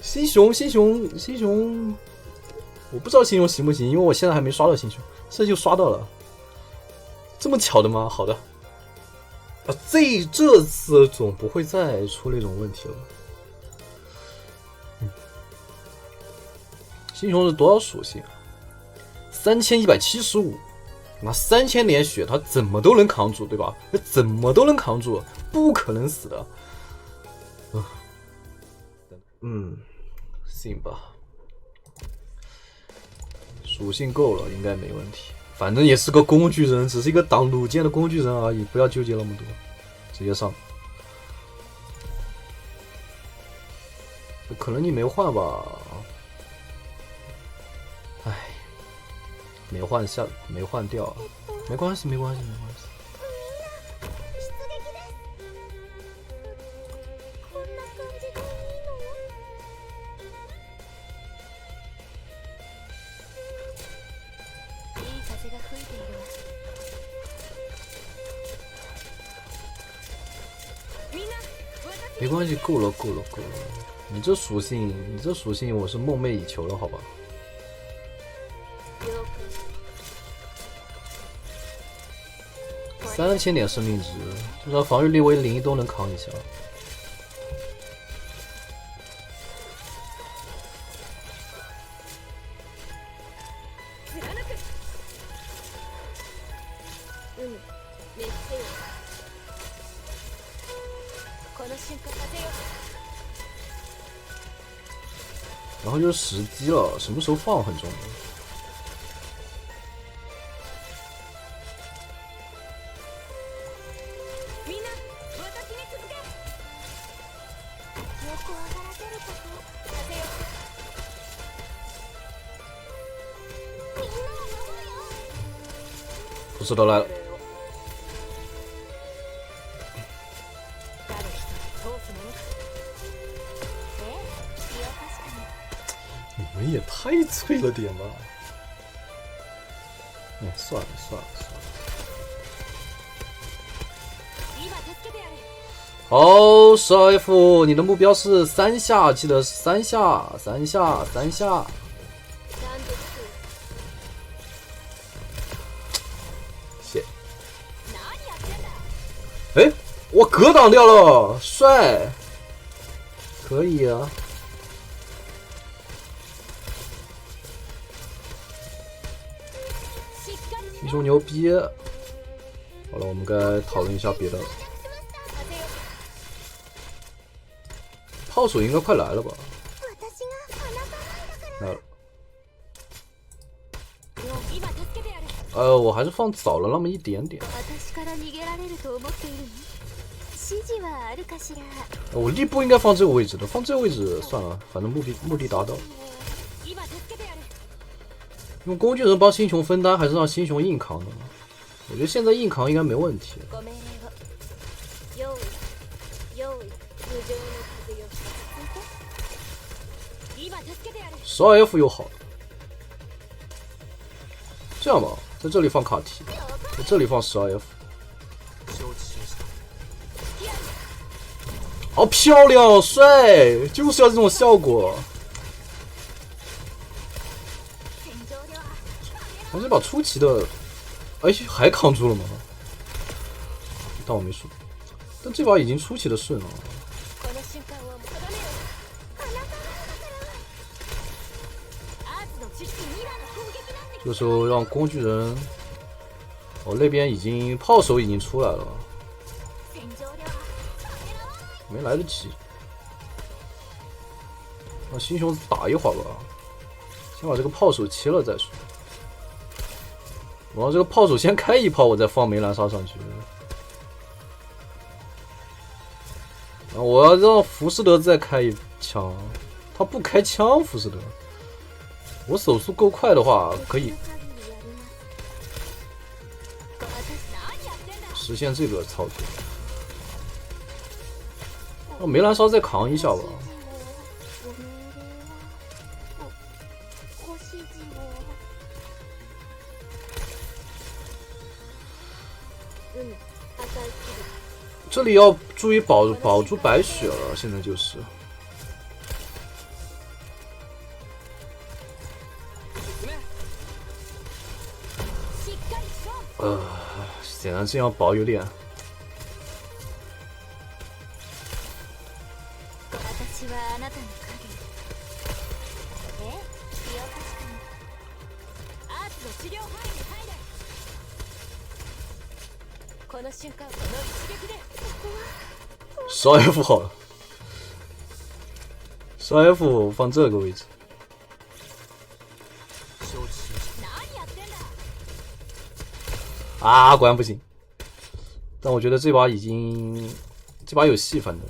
星熊，我不知道星熊行不行，因为我现在还没刷到星熊，这就刷到了，这么巧的吗？好的，啊，这次总不会再出那种问题了吧？星熊是多少属性啊？3175，那3000点血，他怎么都能扛住，对吧？怎么都能扛住，不可能死的。行吧，属性够了，应该没问题。反正也是个工具人，只是一个挡弩箭的工具人而已，不要纠结那么多，直接上。可能你没换吧？唉，没换掉，没关系。没关系，够了。你这属性，我是梦寐以求了，好吧？3000点生命值，至少防御力为0都能扛一下。然后就是时机了，什么时候放很重要。不知道来了。你们也太脆了点吧！哎，算了。好，12F， 你的目标是3下，记得是3下。谢。哎，我格挡掉了，帅，可以啊。英雄牛逼！好了，我们该讨论一下别的了。炮手应该快来了吧？来了。我还是放早了那么一点点。我力不应该放这个位置的，放这个位置算了，反正目的达到。用工具人帮星熊分担，还是让星熊硬扛呢？我觉得现在硬扛应该没问题。12F 又好了，这样吧，在这里放卡提，在这里放12F。好漂亮，帅，就是要这种效果。还是把出奇的，哎，还扛住了吗？但我没输，但这把已经出奇的顺了。这时候让工具人，那边已经炮手已经出来了，没来得及。让星熊打一会儿吧，先把这个炮手切了再说。我让这个炮手先开一炮，我再放梅兰莎上去。我要让浮士德再开一枪，他不开枪，浮士德。我手速够快的话，可以实现这个操作。让梅兰莎再扛一下吧。这里要注意保住白血了，现在就是显然这样保有点。私はあなたの影。え、気を確かに。アーツの治療範囲に入れ。この瞬間、この一撃で。烧 F 好了，烧 F 放这个位置。啊，果然不行。但我觉得这把已经，这把有戏，反正。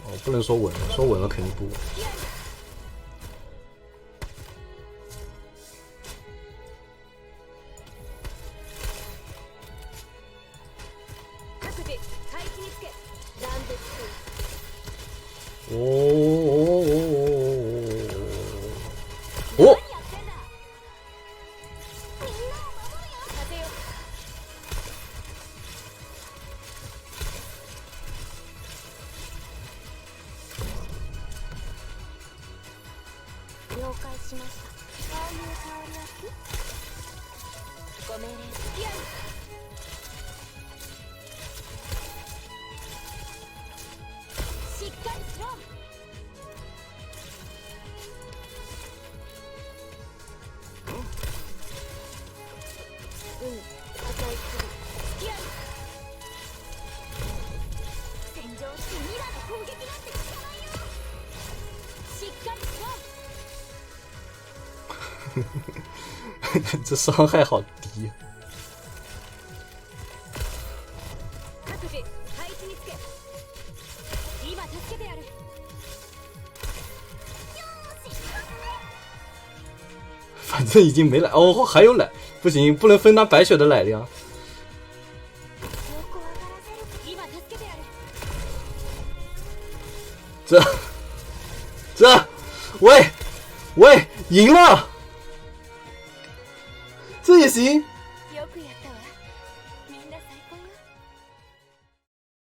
哦，不能说稳了，说稳了肯定不稳。哦哦哦哦！哦！了解しました。ああいう香り焼き？ご命令。しっかりしろ。赤い粒。戦場してミラの攻撃なんて効かないよ。しっかりしろ。这伤害好低。各自配置につけ。今助けてやる。反正已经没奶哦，还有奶，不行，不能分他白雪的奶量。这，喂，赢了，这也行。